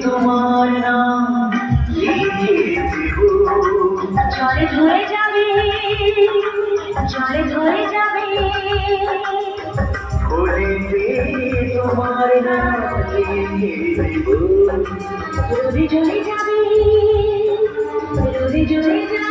তোমার নাম জলে ধরে যাবে, জলে ধরে যাবে, তোমার নাম রোদে জ্বলে যাবে, রোদে জ্বলে যাবে।